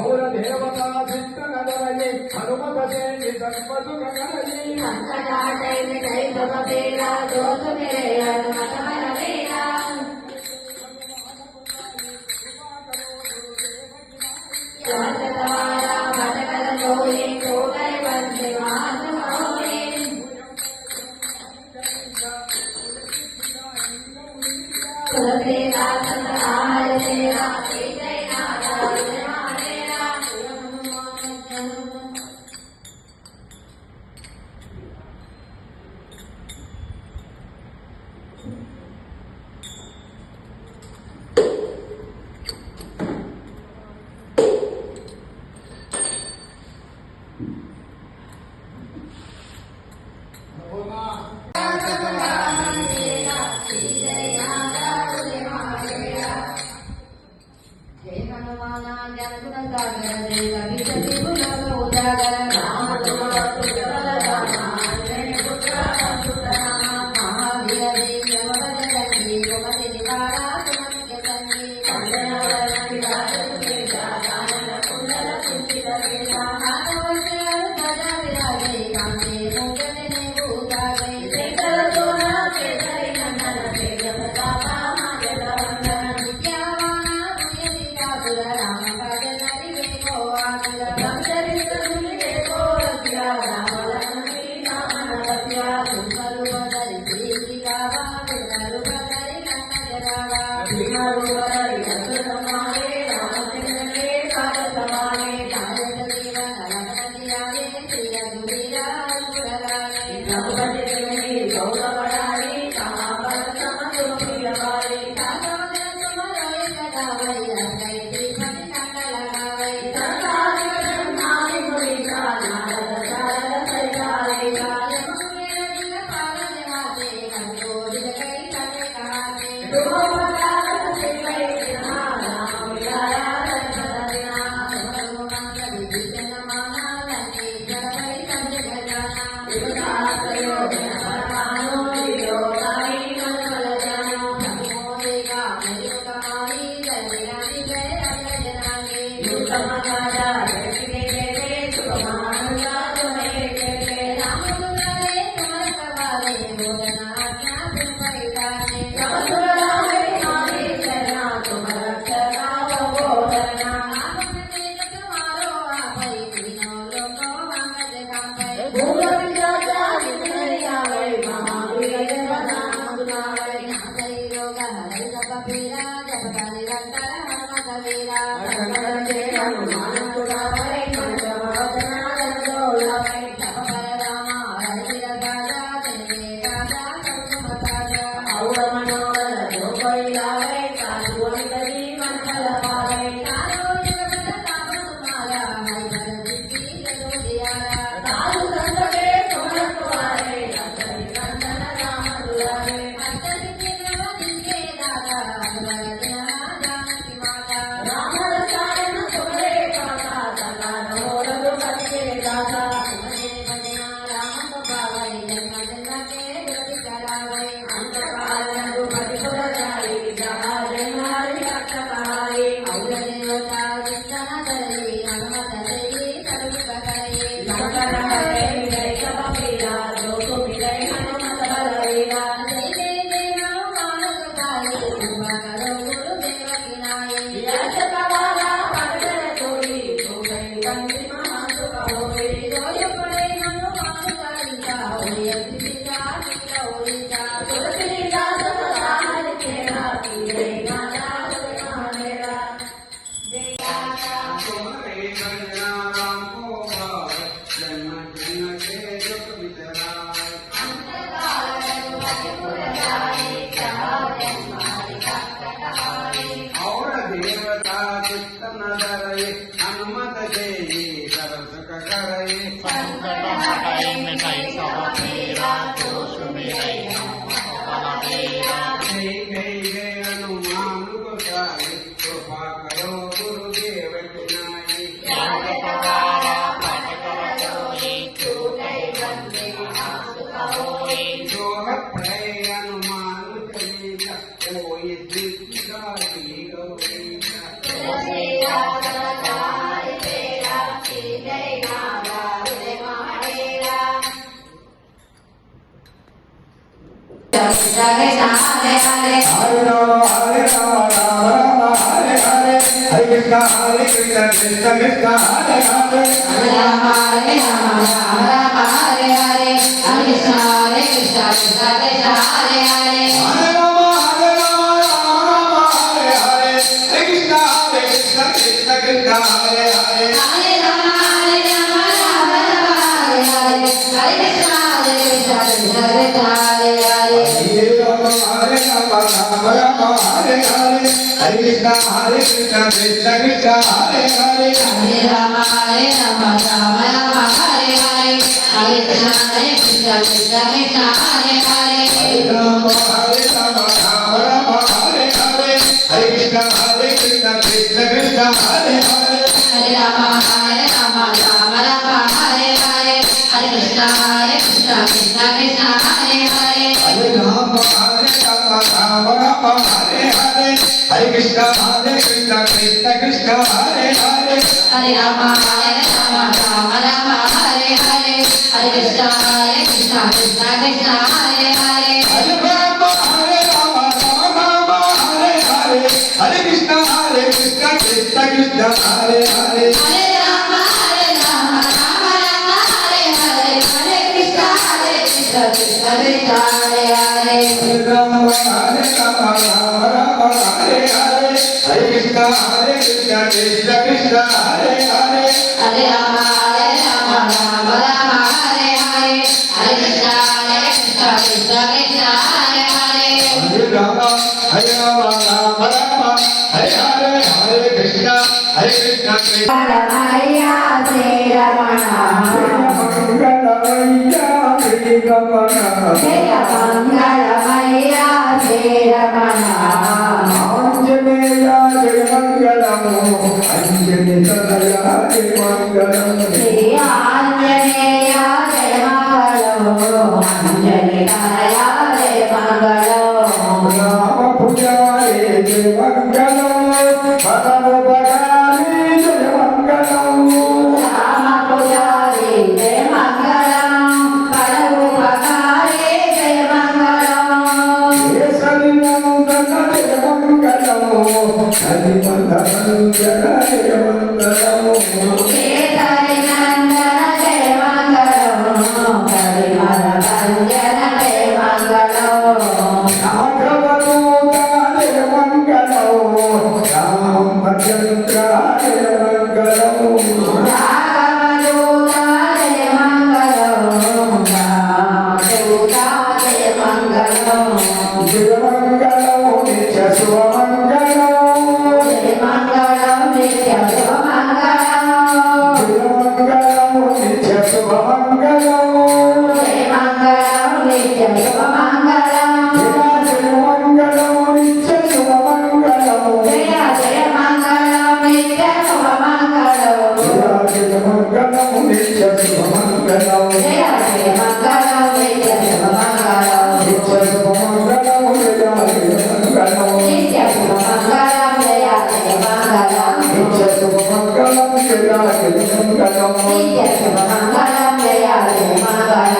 और देवता चिंतन दरये हनुमत से जन्मत गगनये अंतराटे मिटै सब तेरा दोष मेरे हनुमत हर मेरा चंद द्वारा भटकल जोई कोटय बंदे मात होए तेरा संहार तेरा हनुमत जय Krishna Hare Hare Hare Rama Hare Rama Rama Rama Hare Hare Hare Krishna Krishna Krishna Hare Hare Hare Rama Hare Rama Rama Rama Hare Hare Hare Krishna Krishna Krishna Hare Hare Hare Rama Hare Rama Rama Rama Hare Hare Hare Krishna Krishna Krishna Hare Hare Hare Rama Hare Rama Rama Rama Hare Hare Hare Krishna Krishna Krishna Hare Hare Hare Rama Hare Rama Rama Rama Hare Hare Hare Krishna Krishna Krishna Hare Hare Hare Rama Hare Rama Rama Rama Hare Hare Hare Krishna Krishna Krishna Hare Hare Hare Rama Hare Rama Rama Rama Hare Hare Hare Krishna Krishna Krishna Hare Hare Hare Rama Hare Rama Rama Rama Hare Hare Hare Krishna Krishna Krishna Hare Hare Hare Rama Hare Rama Rama Rama Hare Hare Hare Krishna Krishna Krishna Hare Hare Hare Rama Hare Rama Rama Rama Hare Hare Hare Krishna Krishna Krishna Hare Hare Hare Rama Hare Rama Rama Rama Hare Hare Hare Krishna Krishna Krishna Hare Hare Hare Rama Hare Rama Rama Rama Hare Hare Hare Krishna Krishna Krishna Hare Hare Hare Rama Hare Rama Rama Rama Hare Hare Hare Krishna Krishna Krishna Hare Hare Hare Rama Hare Rama Rama Rama Hare Hare Hare Krishna Krishna Krishna Hare Hare Hare Rama Hare Rama Rama Rama Hare Hare Hare Krishna Krishna Maria Sri Ramana Jaya Mangala Maya Sri Ramana Anjaneya Jaya Mangalam Anjanetaya Jaya Mangalam Sri Anjaneya Jaya Mangalam Anjanetaya Jaya Mangalam Rama Pujare Jaya Mangalam Bhagavad Bhagani Jaya Mangalam Rama Pujari Jaya Mangalam Paravu Bhagare Jaya Mangalam Kesarinandana Jaya Mangalam Harimandaram Jaya Mangalam Ketari Nandana Jaya Mangalam Karimara Banjana Jaya Mangalam Raghavadota Jaya Mangalam Ramachandra Jaya Mangalam Raghavadota Jaya Mangalam Raghavadota Jaya Mangalam Jaya Mangalam Nitya Shubha Mangalam Jaya Mangalam Nitya Shubha Mangalam Jaya Mangalam Nitya Shubha Mangalam Jaya Mangalam Nitya Shubha Mangalam Jaya Mangalam Nitya Shubha Mangalam Jaya Jaya Mangalam Nitya Shubha Mangalam Jaya Mangalam Nitya Shubha Mangalam Jaya Jaya Mangalam Nitya Shubha Mangalam Nitya Shubha Mangalam Jaya Mangalam Nitya Shubha Mangalam Jaya Jaya Mangalam Nitya Shubha Mangalam Jaya Mangalam Nitya Shubha Mangalam Jaya Jaya Mangalam